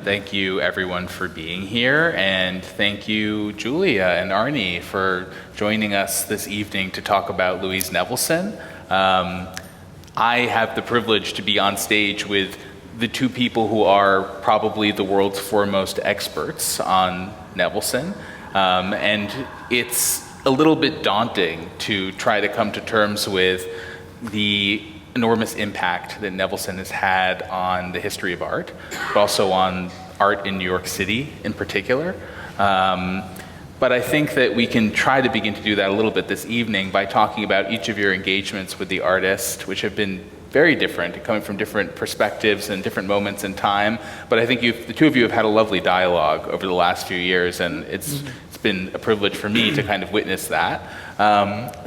Thank you everyone for being here, and thank you Julia and Arne for joining us this evening to talk about Louise Nevelson. I have the privilege to be on stage with the two people who are probably the world's foremost experts on Nevelson, and it's a little bit daunting to try to come to terms with the enormous impact that Nevelson has had on the history of art, but also on art in New York City in particular. But I think that we can try to begin to do that a little bit this evening by talking about each of your engagements with the artist, which have been very different, coming from different perspectives and different moments in time. But I think the two of you have had a lovely dialogue over the last few years, and it's been a privilege for me to kind of witness that.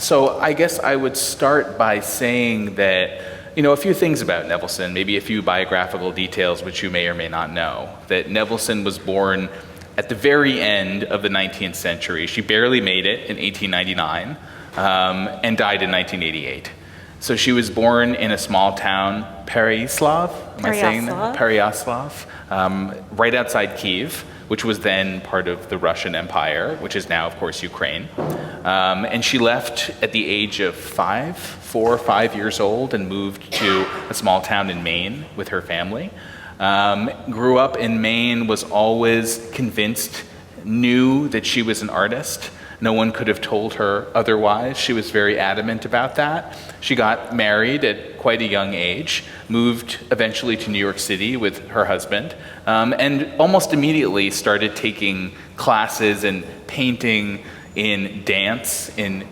So I guess I would start by saying that, a few things about Nevelson, maybe a few biographical details which you may or may not know. That Nevelson was born at the very end of the 19th century. She barely made it in 1899 and died in 1988. So she was born in a small town, Pereyaslav, right outside Kiev, which was then part of the Russian Empire, which is now, of course, Ukraine. And she left at the age of 4 or 5 years old, and moved to a small town in Maine with her family. Grew up in Maine, was always convinced, knew that she was an artist. No one could have told her otherwise. She was very adamant about that. She got married at quite a young age, moved eventually to New York City with her husband, and almost immediately started taking classes in painting, in dance, in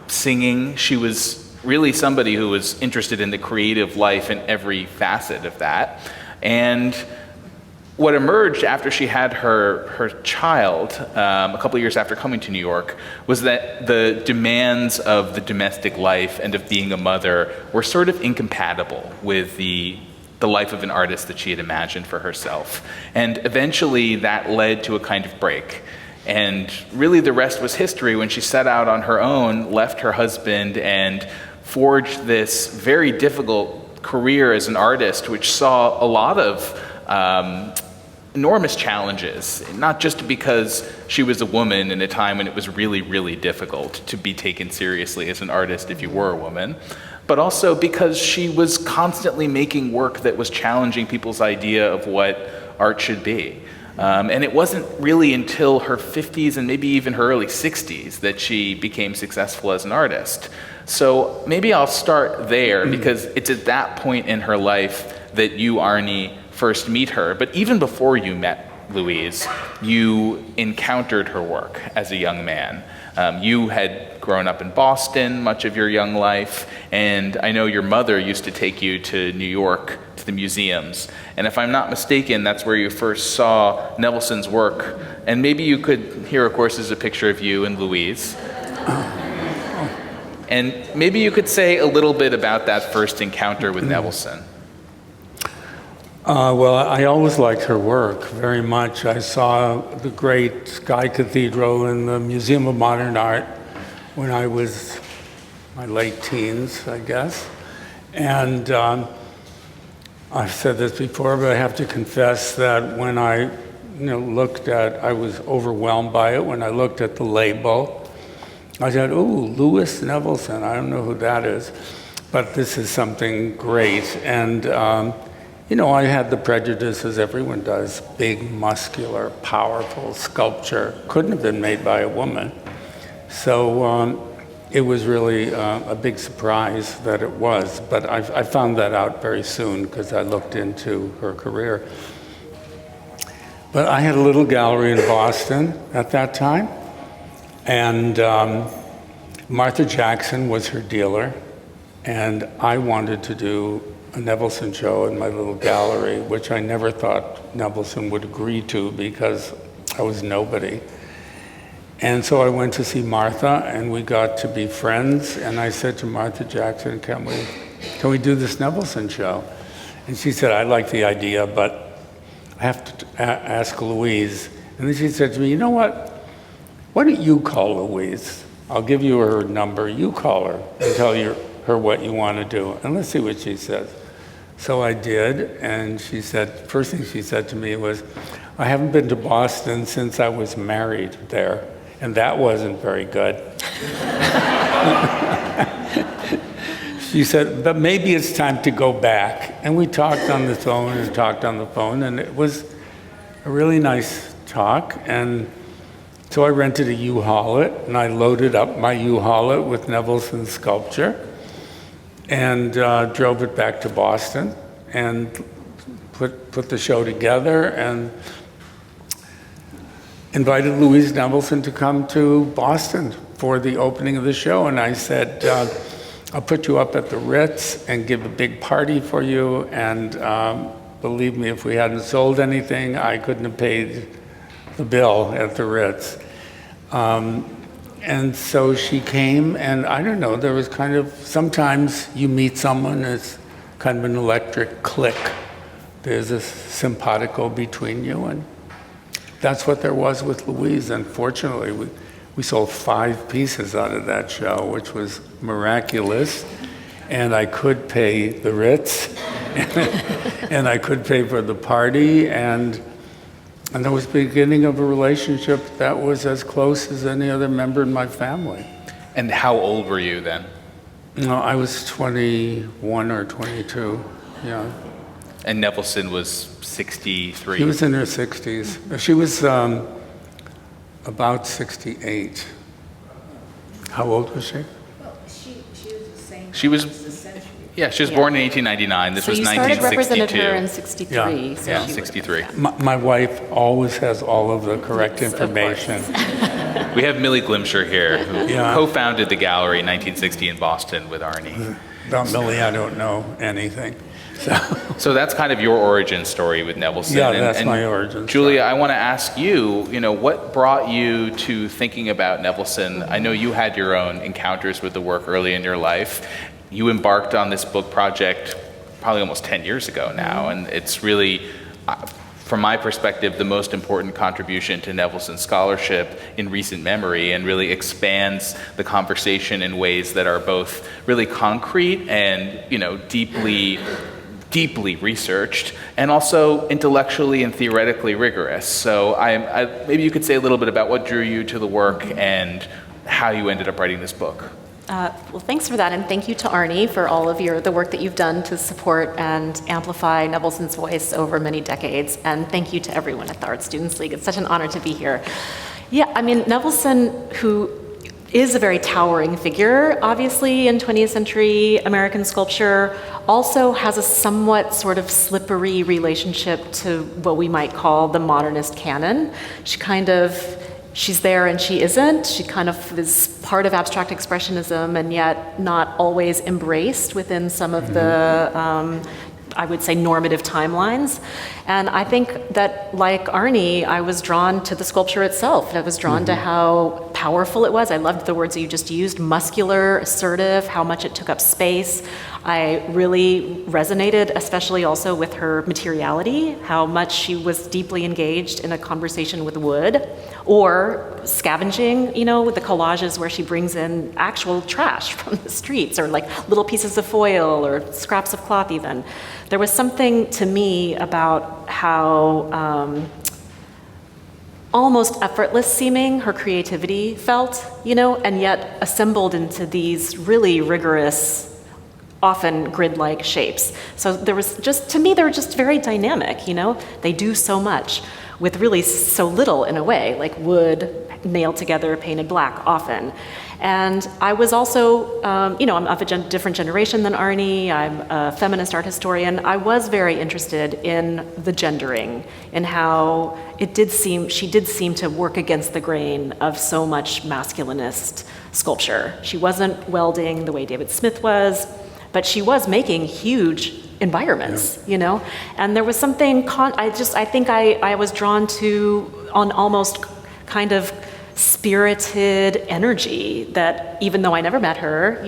singing. She was really somebody who was interested in the creative life in every facet of that. And what emerged after she had her child, a couple of years after coming to New York, was that the demands of the domestic life and of being a mother were sort of incompatible with the life of an artist that she had imagined for herself. And eventually that led to a kind of break. And really the rest was history when she set out on her own, left her husband, and forged this very difficult career as an artist, which saw a lot of enormous challenges, not just because she was a woman in a time when it was really, really difficult to be taken seriously as an artist if you were a woman, but also because she was constantly making work that was challenging people's idea of what art should be. And it wasn't really until her 50s and maybe even her early 60s that she became successful as an artist. So maybe I'll start there, because it's at that point in her life that you, Arne, first meet her. But even before you met Louise, you encountered her work as a young man. You had grown up in Boston much of your young life, and I know your mother used to take you to New York, to the museums. And if I'm not mistaken, that's where you first saw Nevelson's work. And maybe you could, here of course is a picture of you and Louise. And maybe you could say a little bit about that first encounter with Nevelson. Well, I always liked her work very much. I saw the great Sky Cathedral in the Museum of Modern Art when I was my late teens, I guess. And I've said this before, but I have to confess that when I I was overwhelmed by it. When I looked at the label, I said, "Ooh, Louise Nevelson, I don't know who that is, but this is something great." And I had the prejudices everyone does. Big, muscular, powerful sculpture. Couldn't have been made by a woman. So it was really a big surprise that it was. But I found that out very soon because I looked into her career. But I had a little gallery in Boston at that time. And Martha Jackson was her dealer. And I wanted to do a Nevelson show in my little gallery, which I never thought Nevelson would agree to because I was nobody. And so I went to see Martha, and we got to be friends. And I said to Martha Jackson, can we do this Nevelson show? And she said, I like the idea, but I have to ask Louise. And then she said to me, you know what? Why don't you call Louise? I'll give you her number. You call her and tell her what you want to do, and let's see what she says. So I did, and she said, first thing she said to me was, I haven't been to Boston since I was married there, and that wasn't very good. She said, but maybe it's time to go back. And we talked on the phone and talked on the phone, and it was a really nice talk. And so I rented a U-Haul-it, and I loaded up my U-Haul-it with Nevelson's sculpture and drove it back to Boston and put the show together and invited Louise Nevelson to come to Boston for the opening of the show. And I said, I'll put you up at the Ritz and give a big party for you. And believe me, if we hadn't sold anything, I couldn't have paid the bill at the Ritz. And so she came, and I don't know, there was kind of, sometimes you meet someone, it's kind of an electric click. There's a simpatico between you, and that's what there was with Louise. Unfortunately, we sold 5 pieces out of that show, which was miraculous. And I could pay the Ritz, and I could pay for the party, and that was the beginning of a relationship that was as close as any other member in my family. And how old were you then? No, I was 21 or 22, yeah. And Nevelson was 63. She was in her 60s. She was about 68. How old was she? Well, she was the same. She was, as the century. yeah, she was born in 1899. This was So you started 1962. represented her in 63. Yeah. So Yeah, she 63. My wife always has all of the correct Yes, of course. information. We have Millie Glimcher here, who Yeah. co-founded the gallery in 1960 in Boston with Arne. About Millie, I don't know anything. So that's kind of your origin story with Nevelson. Yeah, that's my origin Julia, I want to ask you, what brought you to thinking about Nevelson? I know you had your own encounters with the work early in your life. You embarked on this book project probably almost 10 years ago now, and it's really, from my perspective, the most important contribution to Nevelson's scholarship in recent memory, and really expands the conversation in ways that are both really concrete and, deeply researched, and also intellectually and theoretically rigorous. So maybe you could say a little bit about what drew you to the work and how you ended up writing this book. Well, thanks for that, and thank you to Arne for all of the work that you've done to support and amplify Nevelson's voice over many decades, and thank you to everyone at the Art Students League. It's such an honor to be here. Yeah, I mean, Nevelson, who is a very towering figure, obviously, in 20th century American sculpture, also has a somewhat sort of slippery relationship to what we might call the modernist canon. She's there and she isn't. She kind of is part of abstract expressionism and yet not always embraced within some of the, I would say, normative timelines. And I think that, like Arne, I was drawn to the sculpture itself. I was drawn to how powerful it was. I loved the words that you just used, muscular, assertive, how much it took up space. I really resonated, especially also with her materiality, how much she was deeply engaged in a conversation with wood, or scavenging, with the collages where she brings in actual trash from the streets, or like little pieces of foil or scraps of cloth even. There was something to me about how almost effortless seeming her creativity felt, and yet assembled into these really rigorous, often grid-like shapes. So there was just, to me, they were just very dynamic, They do so much with really so little in a way, like wood nailed together, painted black often. And I was also, I'm of a different generation than Arne. I'm a feminist art historian. I was very interested in the gendering, in how she did seem to work against the grain of so much masculinist sculpture. She wasn't welding the way David Smith was, but she was making huge environments, And there was something, I think I was drawn to on almost kind of spirited energy that, even though I never met her,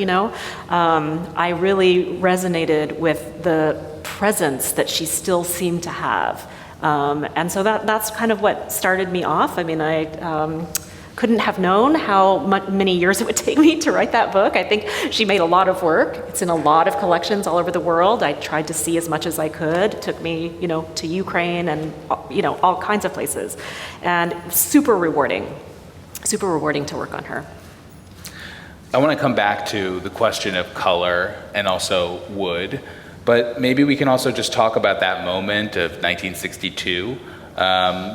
I really resonated with the presence that she still seemed to have. And so that's kind of what started me off. I mean, I couldn't have known how many years it would take me to write that book. I think she made a lot of work. It's in a lot of collections all over the world. I tried to see as much as I could. It took me, to Ukraine and, all kinds of places. And super rewarding to work on her. I want to come back to the question of color and also wood, but maybe we can also just talk about that moment of 1962,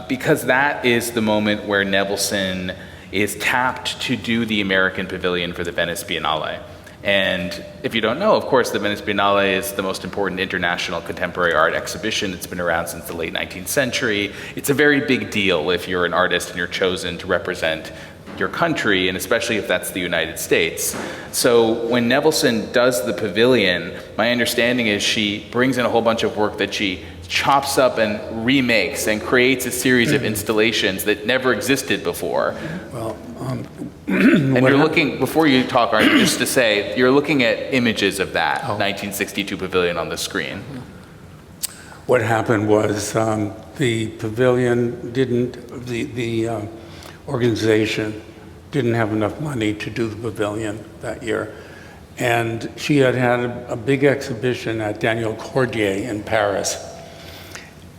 because that is the moment where Nevelson is tapped to do the American Pavilion for the Venice Biennale. And if you don't know, of course, the Venice Biennale is the most important international contemporary art exhibition. It's been around since the late 19th century. It's a very big deal if you're an artist and you're chosen to represent your country, and especially if that's the United States. So when Nevelson does the pavilion, my understanding is she brings in a whole bunch of work that she chops up and remakes and creates a series of installations that never existed before. Well, and you're looking, before you talk, Arne, just to say, you're looking at images of that 1962 pavilion on the screen. What happened was the pavilion didn't, the organization didn't have enough money to do the pavilion that year. And she had a big exhibition at Daniel Cordier in Paris.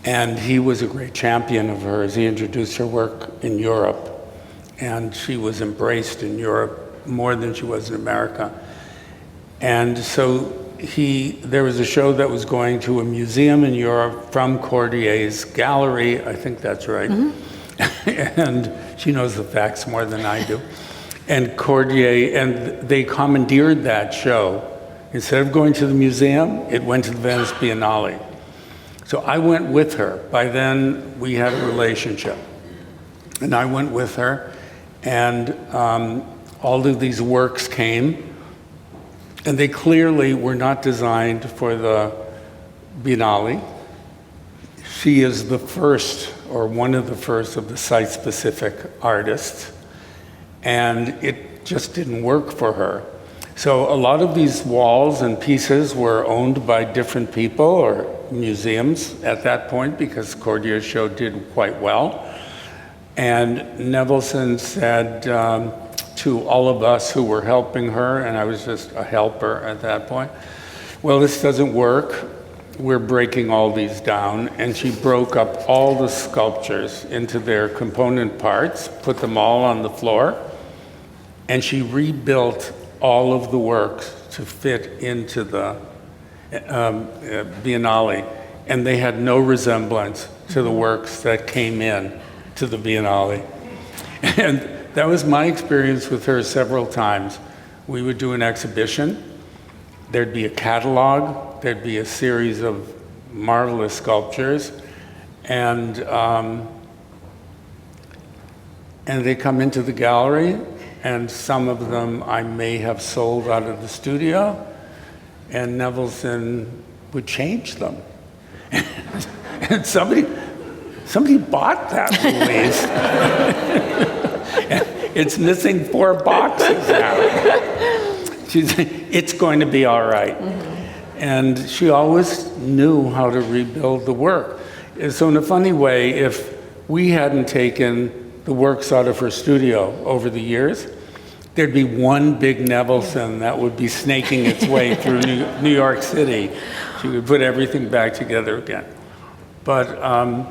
And he was a great champion of hers. He introduced her work in Europe. And she was embraced in Europe more than she was in America. And so there was a show that was going to a museum in Europe from Cordier's gallery, I think that's right. And she knows the facts more than I do. And Cordier, and they commandeered that show. Instead of going to the museum, it went to the Venice Biennale. So I went with her. By then, we had a relationship. And I went with her, and all of these works came, and they clearly were not designed for the Biennale. She is the first, or one of the first, of the site-specific artists, and it just didn't work for her. So a lot of these walls and pieces were owned by different people or museums at that point, because Cordier's show did quite well. And Nevelson said to all of us who were helping her, and I was just a helper at that point, well, this doesn't work. We're breaking all these down. And she broke up all the sculptures into their component parts, put them all on the floor, and she rebuilt all of the works to fit into the Biennale. And they had no resemblance to the works that came in to the Biennale. And that was my experience with her several times. We would do an exhibition. There'd be a catalog. There'd be a series of marvelous sculptures. And they come into the gallery, and some of them I may have sold out of the studio, and Nevelson would change them. And somebody bought that, Louise. It's missing 4 boxes now. She said, it's going to be all right. And she always knew how to rebuild the work. So in a funny way, if we hadn't taken the works out of her studio over the years, there'd be one big Nevelson that would be snaking its way through New York City. She would put everything back together again. But I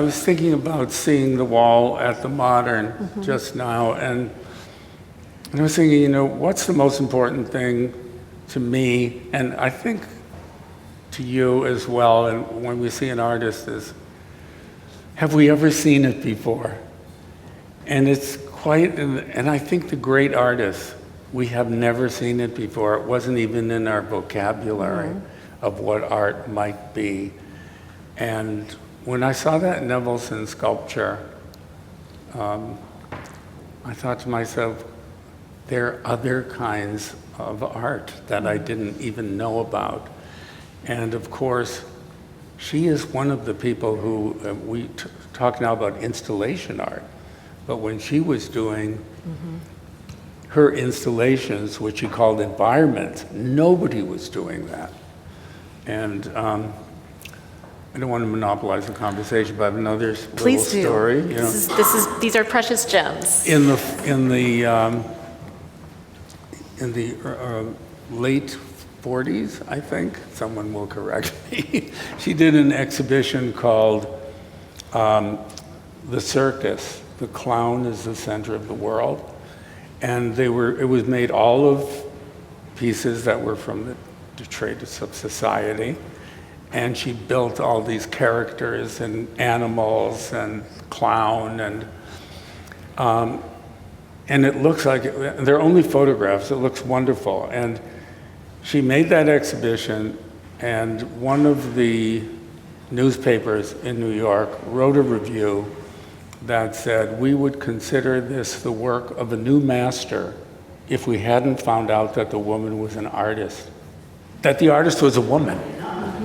was thinking about seeing the wall at the Modern just now, and I was thinking, what's the most important thing to me, and I think to you as well, and when we see an artist, is, have we ever seen it before? And it's quite, and I think the great artists, we have never seen it before. It wasn't even in our vocabulary of what art might be. And when I saw that Nevelson sculpture, I thought to myself, there are other kinds of art that I didn't even know about. And of course, she is one of the people who, we talk now about installation art, but when she was doing her installations, which she called environments, nobody was doing that. And I don't want to monopolize the conversation, but I have another little Please do. story. These are precious gems. In the late 40s, I think, someone will correct me, she did an exhibition called The Circus. The clown is the center of the world. And it was made all of pieces that were from the detritus of society. And she built all these characters and animals and clown and it looks like, they're only photographs, it looks wonderful. And she made that exhibition, and one of the newspapers in New York wrote a review that said, we would consider this the work of a new master if we hadn't found out that the woman was an artist. That the artist was a woman.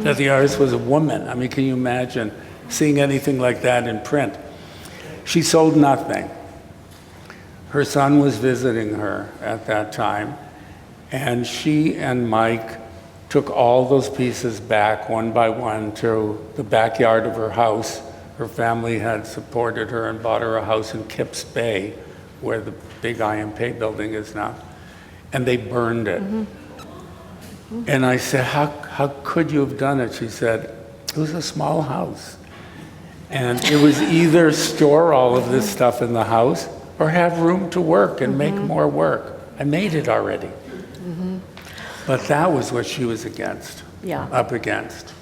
That the artist was a woman. I mean, can you imagine seeing anything like that in print? She sold nothing. Her son was visiting her at that time, and she and Mike took all those pieces back one by one to the backyard of her house. Her family had supported her and bought her a house in Kips Bay, where the big IMP building is now, and they burned it. And I said, how could you have done it? She said, it was a small house. And it was either store all of this stuff in the house or have room to work and make more work. I made it already. But that was what she was against, up against.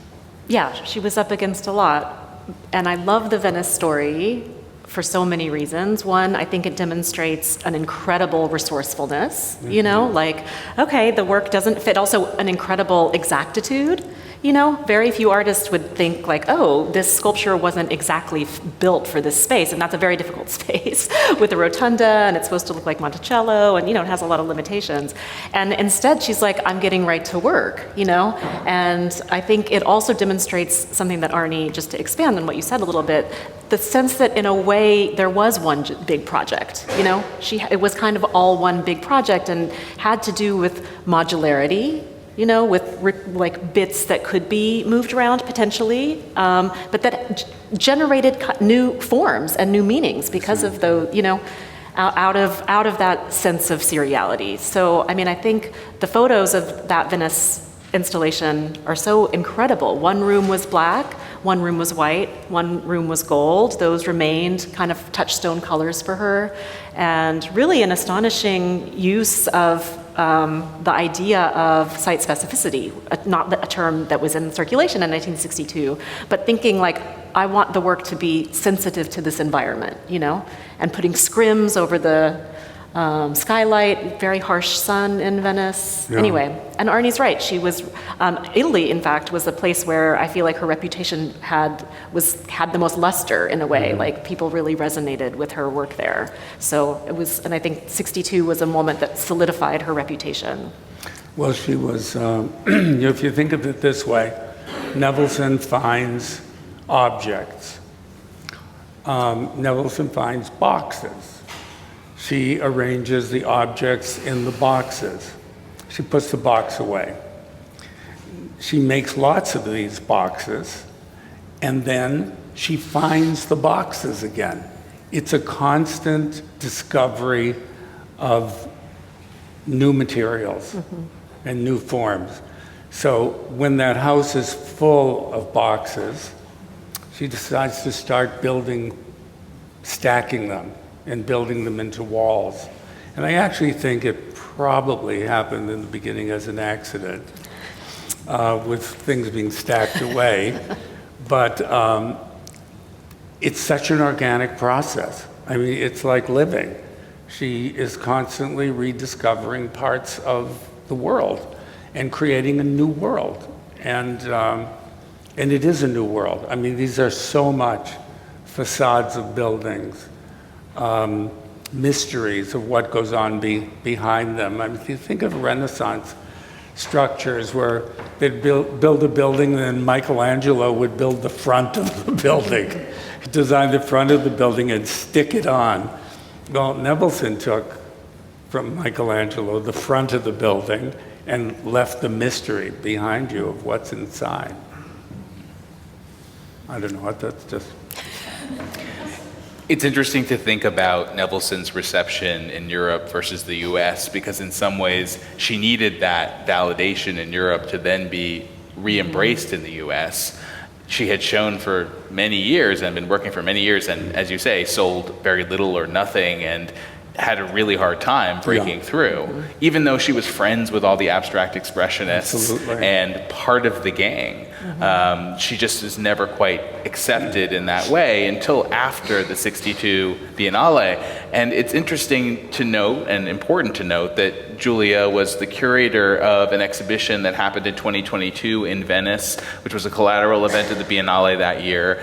Yeah, she was up against a lot. And I love the Venice story for so many reasons. One, I think it demonstrates an incredible resourcefulness, you know, like, okay, the work doesn't fit. Also an incredible exactitude, you know, very few artists would think like, oh, this sculpture wasn't exactly built for this space, and that's a very difficult space with a rotunda, and it's supposed to look like Monticello, and, you know, it has a lot of limitations. And instead, she's like, I'm getting right to work, you know? And I think it also demonstrates something that Arne, just to expand on what you said a little bit, the sense that in a way there was one big project, you know? It was kind of all one big project and had to do with modularity, you know, with like bits that could be moved around potentially, but that generated new forms and new meanings because of the, you know, out of that sense of seriality. So, I mean, I think the photos of that Venice installation are so incredible. One room was black, one room was white, one room was gold. Those remained kind of touchstone colors for her, and really an astonishing use of the idea of site specificity, not a term that was in circulation in 1962, but thinking like, I want the work to be sensitive to this environment, you know, and putting scrims over the skylight, very harsh sun in Venice. Yeah. Anyway, and Arne's right. She was, Italy, in fact, was the place where I feel like her reputation had the most luster in a way. Mm-hmm. Like people really resonated with her work there. So it was, and I think 62 was a moment that solidified her reputation. Well, she was, if you think of it this way, Nevelson finds objects. Nevelson finds boxes. She arranges the objects in the boxes. She puts the box away. She makes lots of these boxes, and then she finds the boxes again. It's a constant discovery of new materials and new forms. So when that house is full of boxes, she decides to start stacking them and building them into walls. And I actually think it probably happened in the beginning as an accident, with things being stacked away. But it's such an organic process. I mean, it's like living. She is constantly rediscovering parts of the world and creating a new world. And it is a new world. I mean, these are so much facades of buildings, mysteries of what goes on behind them. I mean, if you think of Renaissance structures where they'd build a building and then Michelangelo would build the front of the building, design the front of the building and stick it on. Well, Nevelson took from Michelangelo the front of the building and left the mystery behind you of what's inside. I don't know, that's just... It's interesting to think about Nevelson's reception in Europe versus the US, because in some ways she needed that validation in Europe to then be re-embraced in the US. She had shown for many years and been working for many years and, as you say, sold very little or nothing and had a really hard time breaking through, even though she was friends with all the abstract expressionists and part of the gang. She just was never quite accepted in that way until after the '62 Biennale. And it's interesting to note and important to note that Julia was the curator of an exhibition that happened in 2022 in Venice, which was a collateral event of the Biennale that year,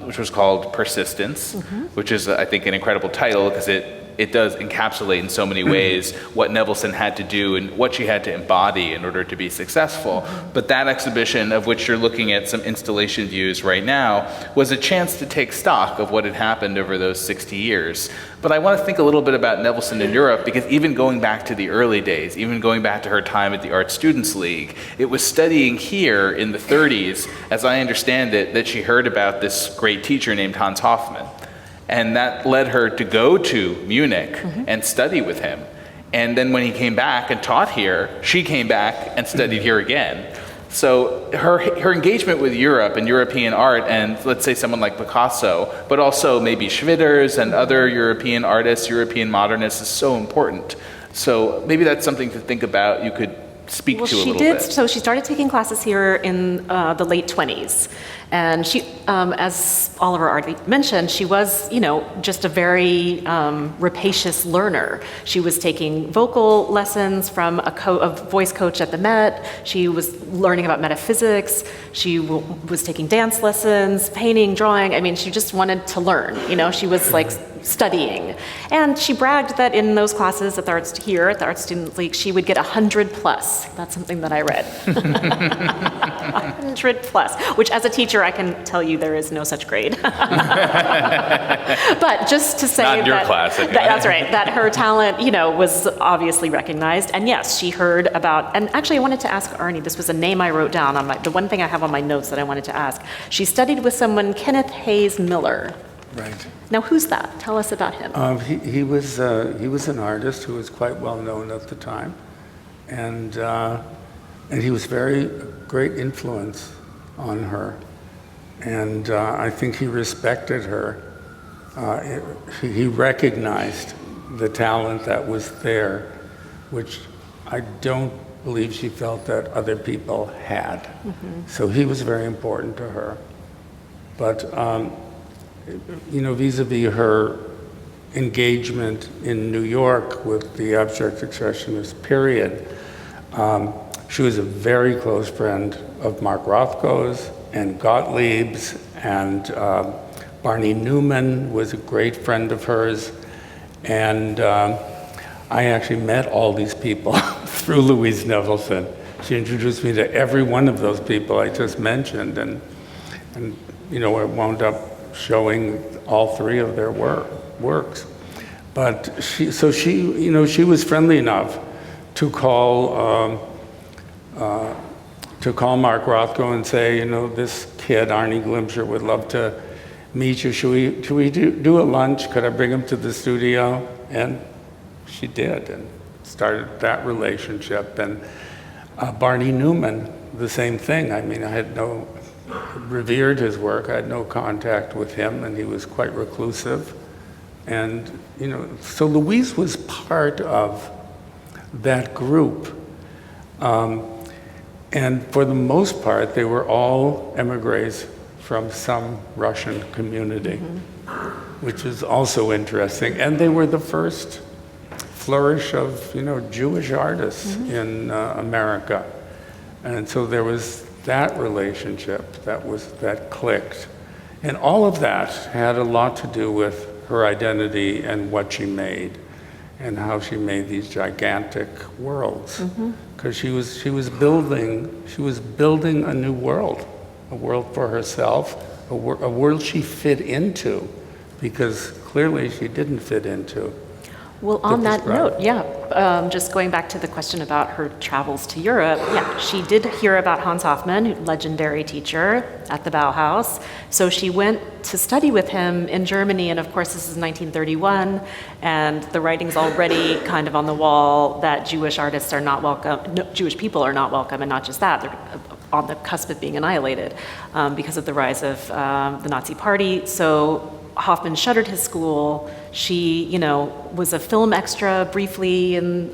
which was called Persistence, which is, I think, an incredible title because it does encapsulate in so many ways what Nevelson had to do and what she had to embody in order to be successful. But that exhibition, of which you're looking at some installation views right now, was a chance to take stock of what had happened over those 60 years. But I want to think a little bit about Nevelson in Europe, because even going back to the early days, even going back to her time at the Art Students League, it was studying here in the 30s, as I understand it, that she heard about this great teacher named Hans Hofmann. And that led her to go to Munich and study with him. And then when he came back and taught here, she came back and studied here again. So her engagement with Europe and European art, and let's say someone like Picasso, but also maybe Schwitters and other European artists, European modernists, is so important. So maybe that's something to think about. You could speak to a little bit. So she started taking classes here in the late 20s. And she, as Oliver already mentioned, she was, just a very rapacious learner. She was taking vocal lessons from a voice coach at the Met. She was learning about metaphysics. She was taking dance lessons, painting, drawing. I mean, she just wanted to learn. She was like studying. And she bragged that in those classes at the Art Students League, she would get 100 plus. That's something that I read. 100 plus, which as a teacher, I can tell you there is no such grade. But just to say Not in your class, anyway. That's right, that her talent, was obviously recognized. And yes, she heard about, and actually I wanted to ask Arne, this was a name I wrote down on the one thing I have on my notes that I wanted to ask. She studied with someone, Kenneth Hayes Miller. Right. Now, who's that? Tell us about him. He was an artist who was quite well known at the time, and he was very great influence on her, and I think he respected her. He recognized the talent that was there, which I don't believe she felt that other people had. So he was very important to her, but. Vis-a-vis her engagement in New York with the abstract expressionist period, she was a very close friend of Mark Rothko's and Gottlieb's, and Barney Newman was a great friend of hers. And I actually met all these people through Louise Nevelson. She introduced me to every one of those people I just mentioned, and I wound up showing all three of their works. But she was friendly enough to call Mark Rothko and say, this kid, Arne Glimcher, would love to meet you. Should we do a lunch? Could I bring him to the studio? And she did, and started that relationship. And Barney Newman, the same thing. I mean, I revered his work. I had no contact with him, and he was quite reclusive. And, so Louise was part of that group. And for the most part, they were all emigres from some Russian community, which is also interesting. And they were the first flourish of, Jewish artists in America. And so there was that relationship that clicked. And all of that had a lot to do with her identity and what she made and how she made these gigantic worlds. Because she was building a new world, a world for herself, a world she fit into, because clearly she didn't fit into. Well, on that describe. note, just going back to the question about her travels to Europe, she did hear about Hans Hofmann, legendary teacher at the Bauhaus. So she went to study with him in Germany, and of course this is 1931, and the writing's already kind of on the wall that Jewish artists are not welcome, no, Jewish people are not welcome, and not just that, they're on the cusp of being annihilated because of the rise of the Nazi Party. So Hofmann shuttered his school. She, was a film extra briefly in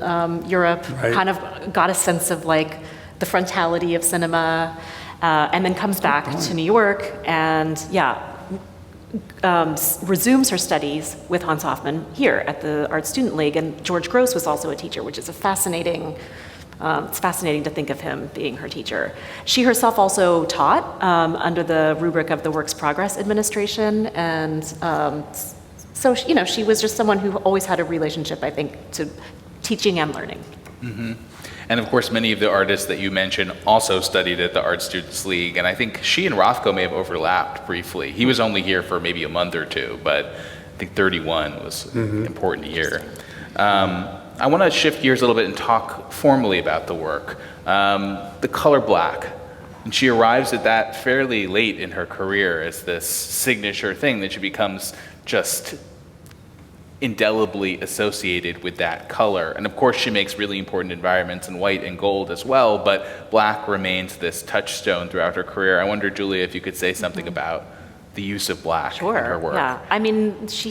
Europe, Right. kind of got a sense of like the frontality of cinema, and then comes back to New York and, resumes her studies with Hans Hofmann here at the Art Student League. And George Grosz was also a teacher, which is a fascinating. It's fascinating to think of him being her teacher. She herself also taught under the rubric of the Works Progress Administration, and so she was just someone who always had a relationship, I think, to teaching and learning. Mm-hmm. And of course, many of the artists that you mentioned also studied at the Art Students League, and I think she and Rothko may have overlapped briefly. He was only here for maybe a month or two, but I think 31 was an important year. I want to shift gears a little bit and talk formally about the work. The color black. And she arrives at that fairly late in her career as this signature thing that she becomes just indelibly associated with that color. And of course, she makes really important environments in white and gold as well, but black remains this touchstone throughout her career. I wonder, Julia, if you could say something about the use of black in her work. Yeah. I mean, she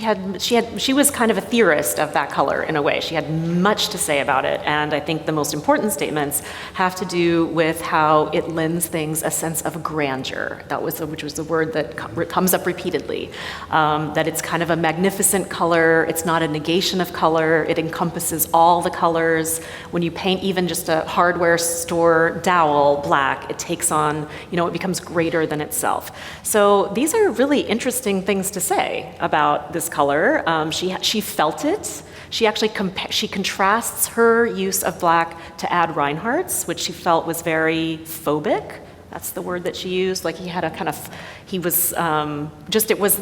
was kind of a theorist of that color in a way. She had much to say about it, and I think the most important statements have to do with how it lends things a sense of grandeur. Which was the word that comes up repeatedly. That it's kind of a magnificent color. It's not a negation of color. It encompasses all the colors. When you paint even just a hardware store dowel black, it takes on, it becomes greater than itself. So these are really interesting things to say about this color. She felt it. She actually she contrasts her use of black to Ad Reinhardt's, which she felt was very phobic. That's the word that she used. Like he was it was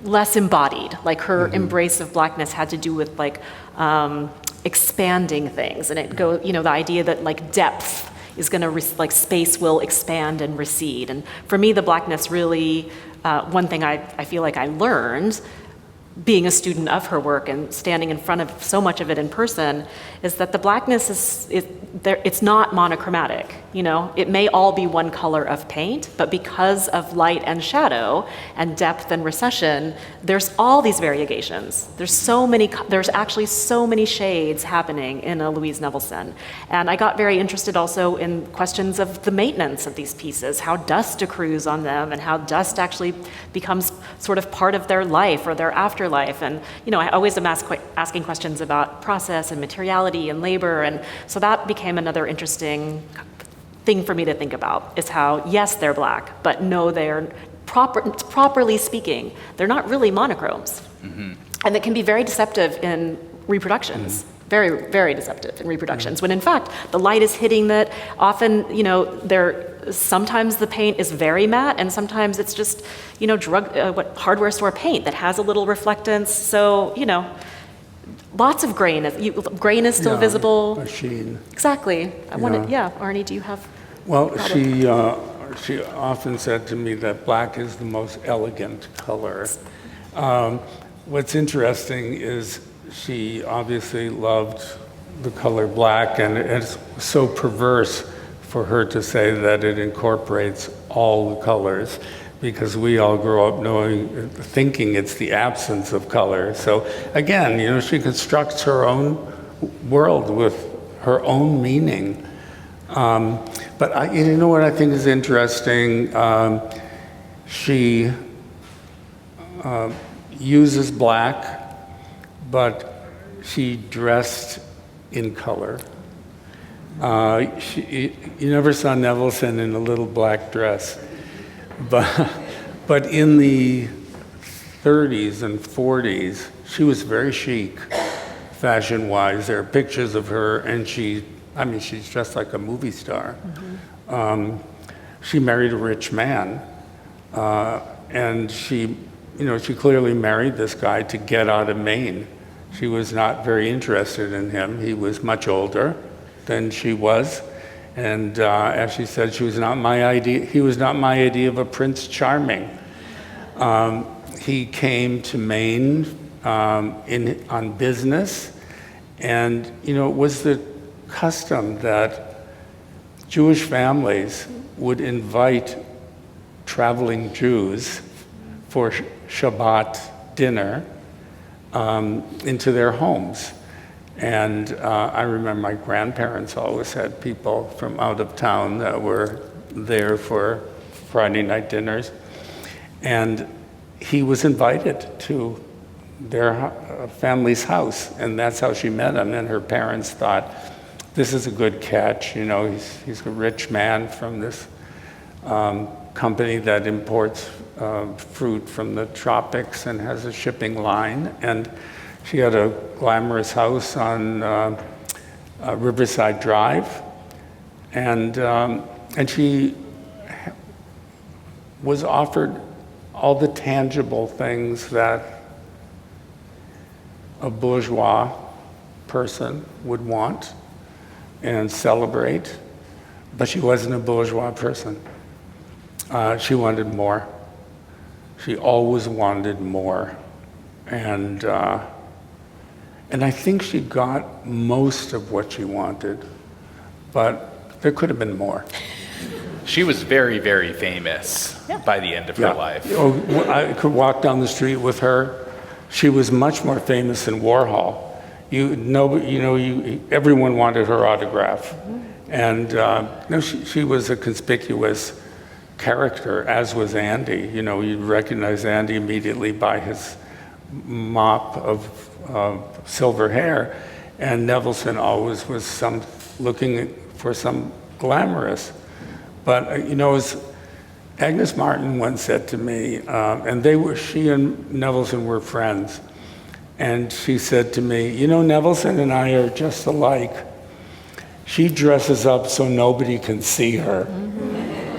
less embodied. Like her embrace of blackness had to do with like expanding things, and the idea that like depth is going to space will expand and recede. And for me, the blackness really. One thing I feel like I learned being a student of her work and standing in front of so much of it in person is that the blackness it's not monochromatic. It may all be one color of paint, but because of light and shadow and depth and recession, there's all these variegations. There's actually so many shades happening in a Louise Nevelson. And I got very interested also in questions of the maintenance of these pieces, how dust accrues on them and how dust actually becomes sort of part of their life or their afterlife. And, I always am asking questions about process and materiality and labor. And so that became another interesting thing for me to think about, is how, yes, they're black, but no, they're properly speaking, they're not really monochromes. Mm-hmm. And it can be very deceptive in reproductions. Very, very deceptive in reproductions, when in fact, the light is hitting that. Often, sometimes the paint is very matte, and sometimes it's just, hardware store paint that has a little reflectance. So, lots of grain. Grain is still visible. A sheen. Exactly. Arne, do you have? Well, she often said to me that black is the most elegant color. What's interesting is she obviously loved the color black, and it's so perverse for her to say that it incorporates all the colors, because we all grow up thinking it's the absence of color. So again, she constructs her own world with her own meaning. But what I think is interesting, she uses black, but she dressed in color. You never saw Nevelson in a little black dress, but in the 30s and 40s, she was very chic, fashion-wise. There are pictures of her, and she's dressed like a movie star. Mm-hmm. She married a rich man, and she clearly married this guy to get out of Maine. She was not very interested in him. He was much older than she was. And as she said, he was not my idea of a Prince Charming. He came to Maine on business, and it was the custom that Jewish families would invite traveling Jews for Shabbat dinner into their homes. And I remember my grandparents always had people from out of town that were there for Friday night dinners. And he was invited to their family's house, and that's how she met him. And her parents thought, this is a good catch. He's a rich man from this company that imports fruit from the tropics and has a shipping line. And she had a glamorous house on Riverside Drive, and she was offered all the tangible things that a bourgeois person would want and celebrate, but she wasn't a bourgeois person. She wanted more. She always wanted more, and I think she got most of what she wanted, but there could have been more. She was very, very famous by the end of her life. I could walk down the street with her. She was much more famous than Warhol. Everyone wanted her autograph. And she was a conspicuous character, as was Andy. You'd recognize Andy immediately by his mop of silver hair, and Nevelson always was looking for some glamorous. But as Agnes Martin once said to me, and she and Nevelson were friends, and she said to me, Nevelson and I are just alike. She dresses up so nobody can see her.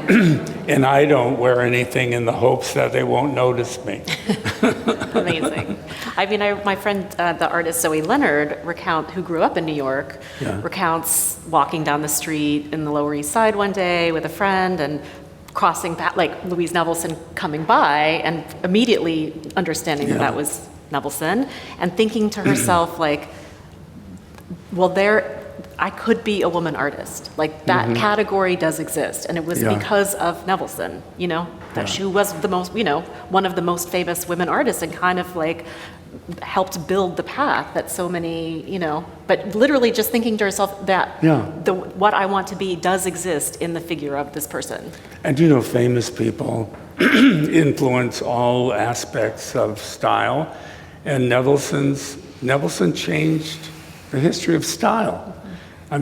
And I don't wear anything in the hopes that they won't notice me. Amazing. My friend, the artist Zoe Leonard, who grew up in New York, recounts walking down the street in the Lower East Side one day with a friend and crossing Louise Nevelson coming by and immediately understanding that was Nevelson and thinking to herself, I could be a woman artist. That category does exist. And it was because of Nevelson, that she was the most, one of the most famous women artists and kind of helped build the path that so many, but literally just thinking to herself that what I want to be does exist in the figure of this person. And famous people influence all aspects of style. And Nevelson changed the history of style.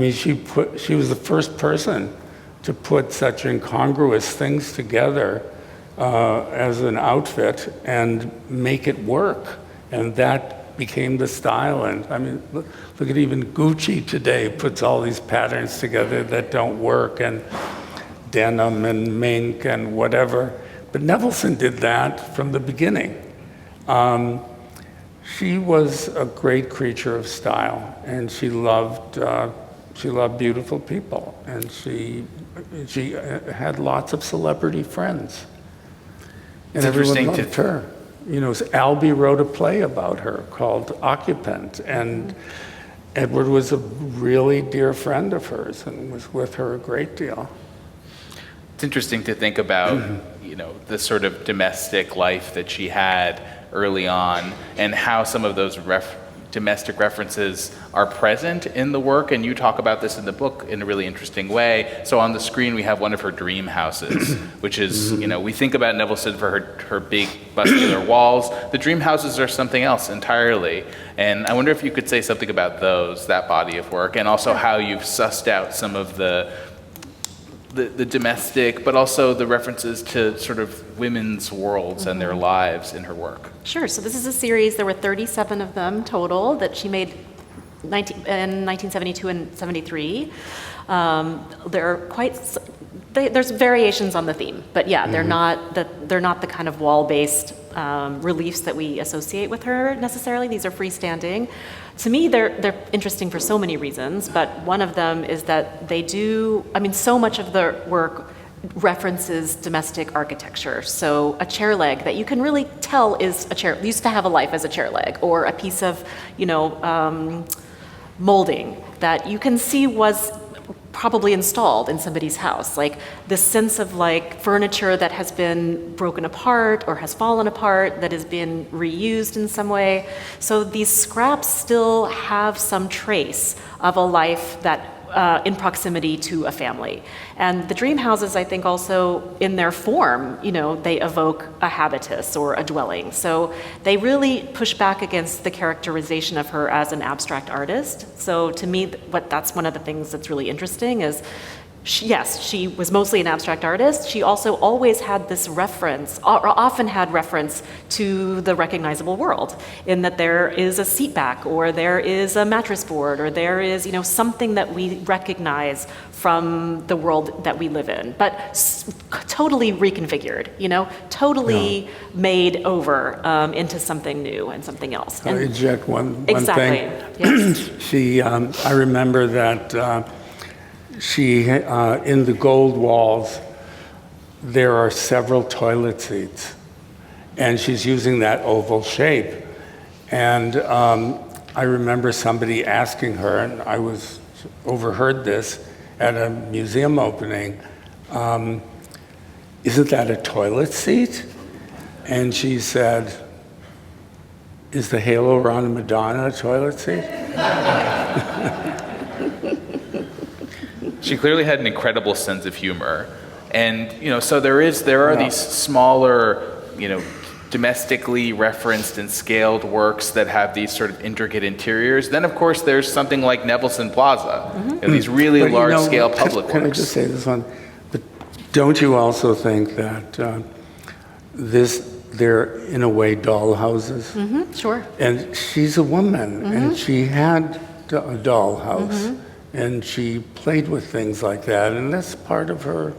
She was the first person to put such incongruous things together as an outfit and make it work. And that became the style. And look at even Gucci today puts all these patterns together that don't work, and denim and mink and whatever. But Nevelson did that from the beginning. She was a great creature of style, and she loved beautiful people, and she had lots of celebrity friends, and everyone loved her. Albee wrote a play about her called Occupant, and Edward was a really dear friend of hers and was with her a great deal. It's interesting to think about, the sort of domestic life that she had early on and how some of those domestic references are present in the work, and you talk about this in the book in a really interesting way. So on the screen we have one of her dream houses, which is, we think about Nevelson for her big muscular walls. The dream houses are something else entirely, and I wonder if you could say something about that body of work, and also how you've sussed out some of the domestic, but also the references to sort of women's worlds and their lives in her work. Sure. So this is a series. There were 37 of them total that she made in 1972 and 73. They're quite there's variations on the theme, but yeah, they're not the kind of wall-based reliefs that we associate with her necessarily. These are freestanding. To me, they're interesting for so many reasons, but one of them is that they do, so much of the work references domestic architecture. So a chair leg that you can really tell is a chair, used to have a life as a chair leg, or a piece of, molding that you can see was probably installed in somebody's house. Like this sense of like furniture that has been broken apart or has fallen apart, that has been reused in some way. So these scraps still have some trace of a life that in proximity to a family. And the dream houses, I think, also in their form, they evoke a habitus or a dwelling. So they really push back against the characterization of her as an abstract artist. So to me, that's one of the things that's really interesting is, she was mostly an abstract artist. She also always had this reference, or often had reference to the recognizable world, in that there is a seat back, or there is a mattress board, or there is, something that we recognize from the world that we live in, but totally reconfigured, totally made over into something new and something else. Can I inject one exactly. thing? Yes. I remember that she, in the gold walls, there are several toilet seats, and she's using that oval shape. And I remember somebody asking her, and I overheard this at a museum opening, isn't that a toilet seat? And she said, is the halo around a Madonna a toilet seat? She clearly had an incredible sense of humor. And, so there are these smaller, domestically referenced and scaled works that have these sort of intricate interiors. Then, of course, there's something like Nevelson Plaza, and these really large-scale public works. Can I just say this one? But don't you also think that they're, in a way, doll houses? Mm-hmm, sure. And she's a woman, and she had a doll house. And she played with things like that, and that's part of her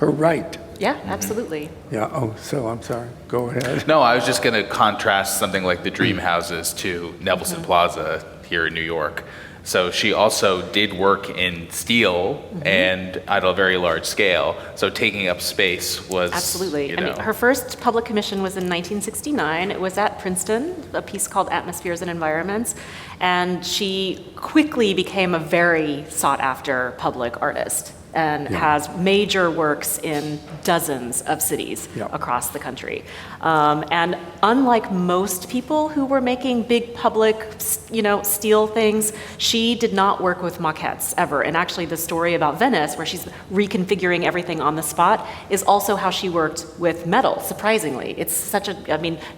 right. Yeah, absolutely. Yeah, so I'm sorry, go ahead. No, I was just going to contrast something like the Dream Houses to Nevelson Plaza here in New York. So she also did work in steel and at a very large scale. So taking up space was absolutely. Her first public commission was in 1969. It was at Princeton, a piece called Atmospheres and Environments, and she quickly became a very sought-after public artist and has major works in dozens of cities across the country. And unlike most people who were making big public, steel things, she did not work with maquettes ever. And actually the story about Venice, where she's reconfiguring everything on the spot, is also how she worked with metal, surprisingly. It's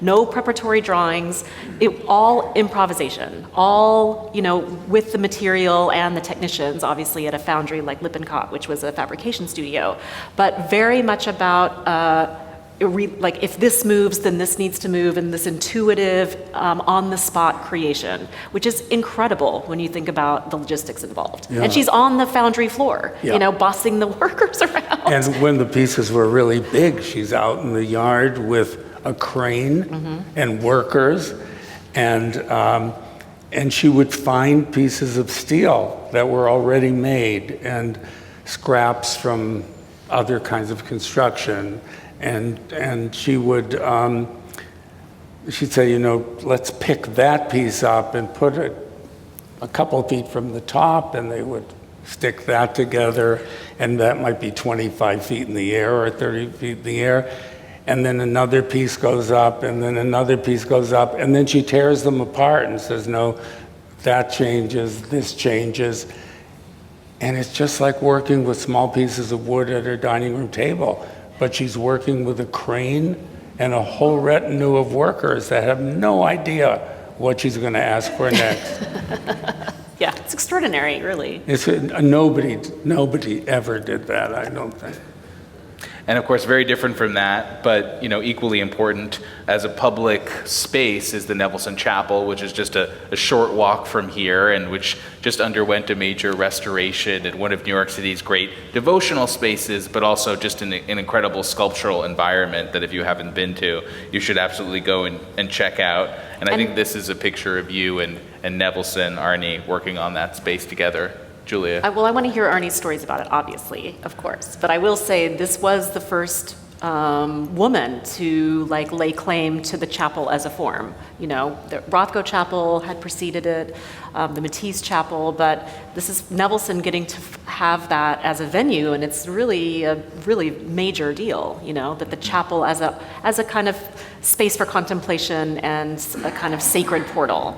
no preparatory drawings, all improvisation, all, with the material and the technicians, obviously at a foundry like Lippincott, which was a fabrication studio, but very much about if this moves, then this needs to move, and this intuitive, on-the-spot creation, which is incredible when you think about the logistics involved. Yeah. And she's on the foundry floor, bossing the workers around. And when the pieces were really big, she's out in the yard with a crane and workers, and she would find pieces of steel that were already made, and scraps from other kinds of construction, and she would she'd say, let's pick that piece up and put it a couple feet from the top, and they would stick that together, and that might be 25 feet in the air or 30 feet in the air, and then another piece goes up, and then another piece goes up, and then she tears them apart and says, no, that changes, this changes. And it's just like working with small pieces of wood at her dining room table, but she's working with a crane and a whole retinue of workers that have no idea what she's going to ask for next. Yeah, it's extraordinary, really. Nobody ever did that, I don't think. And of course, very different from that, but equally important as a public space is the Nevelson Chapel, which is just a short walk from here, and which just underwent a major restoration and one of New York City's great devotional spaces, but also just an incredible sculptural environment that if you haven't been to, you should absolutely go and check out. And I think this is a picture of you and Nevelson, Arne, working on that space together. Julia? Well, I want to hear Arne's stories about it, obviously, of course. But I will say this was the first woman to lay claim to the chapel as a form. The Rothko Chapel had preceded it, the Matisse Chapel, but this is Nevelson getting to have that as a venue, and it's really a really major deal. That the chapel as a kind of space for contemplation and a kind of sacred portal.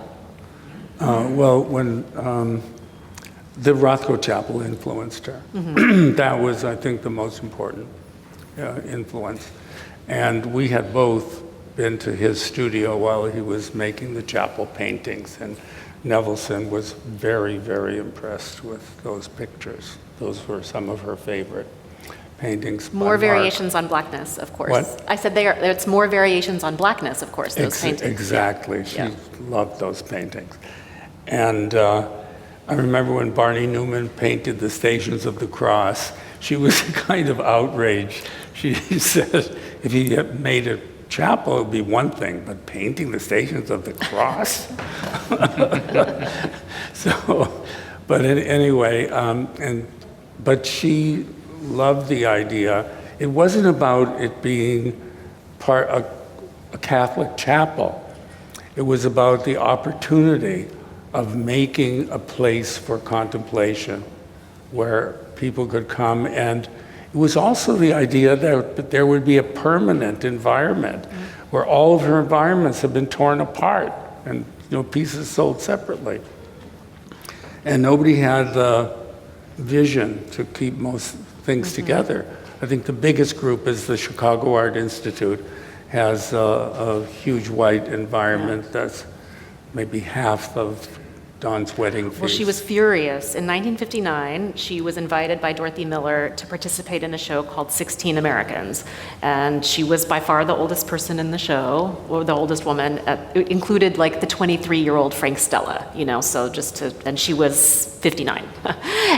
Well, when the Rothko Chapel influenced her. That was, I think, the most important influence. And we had both been to his studio while he was making the chapel paintings, and Nevelson was very, very impressed with those pictures. Those were some of her favorite paintings. More variations on blackness, of course. What? I said it's more variations on blackness, of course, those paintings. Exactly. Yeah. She loved those paintings. And I remember when Barney Newman painted the Stations of the Cross, she was kind of outraged. She said if he had made a chapel, it would be one thing, but painting the Stations of the Cross? But anyway, but she loved the idea. It wasn't about it being a Catholic chapel. It was about the opportunity of making a place for contemplation where people could come. And it was also the idea that there would be a permanent environment where all of her environments have been torn apart and pieces sold separately. And nobody had the vision to keep most things together. I think the biggest group is the Chicago Art Institute, has a huge white environment that's maybe half of Dawn's Wedding Feast. Well, she was furious. In 1959, she was invited by Dorothy Miller to participate in a show called 16 Americans. And she was by far the oldest person in the show, or the oldest woman. It included the 23-year-old Frank Stella, and she was 59.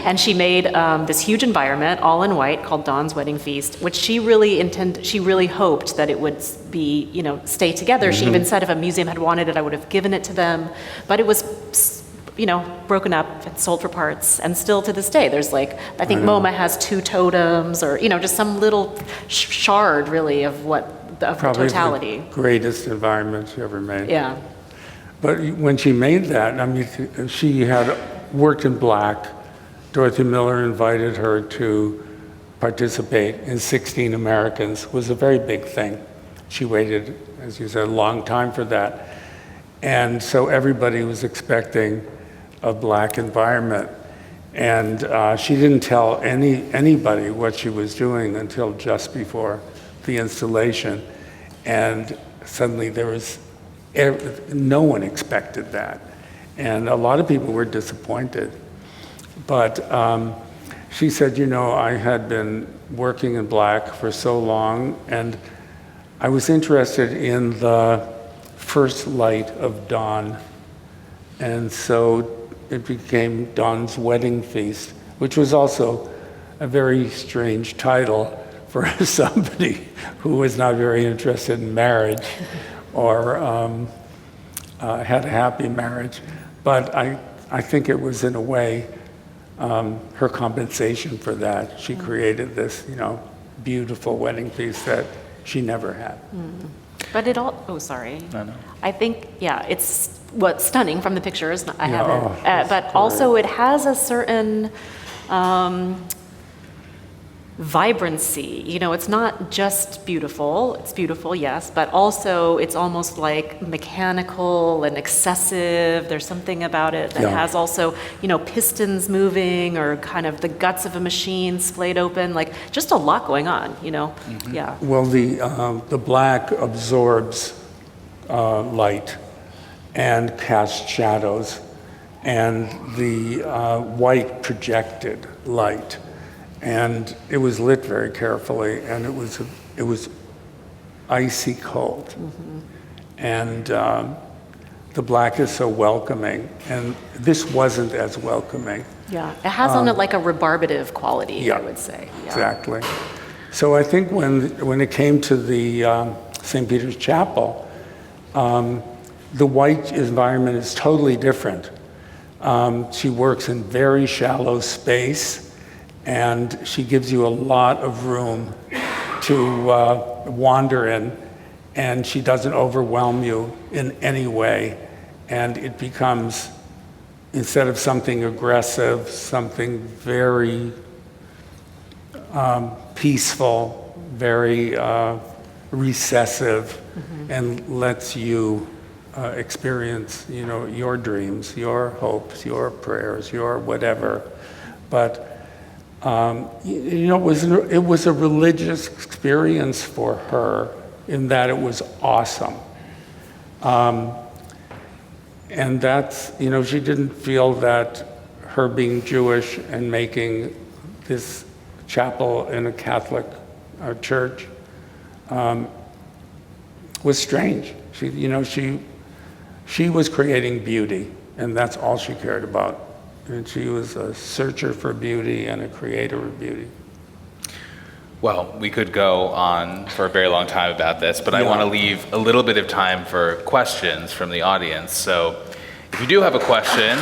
And she made this huge environment, all in white, called Dawn's Wedding Feast, which she really hoped that it would be, stay together. She even said if a museum had wanted it, I would have given it to them. But it was broken up and sold for parts, and still to this day, there's I think MoMA has 2 totems, or just some little shard, really, of the totality. The greatest environment she ever made. Yeah. But when she made that, she had worked in black. Dorothy Miller invited her to participate in 16 Americans. It was a very big thing. She waited, as you said, a long time for that. And so everybody was expecting a black environment. And she didn't tell anybody what she was doing until just before the installation. And suddenly there was, no one expected that. And a lot of people were disappointed. But she said, I had been working in black for so long, and I was interested in the first light of dawn. And so it became Dawn's Wedding Feast, which was also a very strange title for somebody who was not very interested in marriage or had a happy marriage. But I think it was, in a way, her compensation for that. She created this, beautiful wedding feast that she never had. But sorry. No. I think, it's what's stunning from the pictures. I have it. But great. Also it has a certain vibrancy. It's not just beautiful. It's beautiful, yes, but also it's almost mechanical and excessive. There's something about it that has also, pistons moving, or kind of the guts of a machine splayed open, just a lot going on, Yeah. Well, the black absorbs light and casts shadows, and the white projected light. And it was lit very carefully, and it was icy cold. And the black is so welcoming, and this wasn't as welcoming. Yeah, it has on it like a rebarbative quality, Yeah, I would say. Yeah. exactly. So I think when it came to the St. Peter's Chapel, the white environment is totally different. She works in very shallow space, and she gives you a lot of room to wander in, and she doesn't overwhelm you in any way. And it becomes, instead of something aggressive, something very peaceful, very recessive, and lets you experience, your dreams, your hopes, your prayers, your whatever. But it was a religious experience for her in that it was awesome. And that's, she didn't feel that her being Jewish and making this chapel in a Catholic church was strange. She was creating beauty, and that's all she cared about. And she was a searcher for beauty and a creator of beauty. Well, we could go on for a very long time about this, but I want to leave a little bit of time for questions from the audience. So if you do have a question,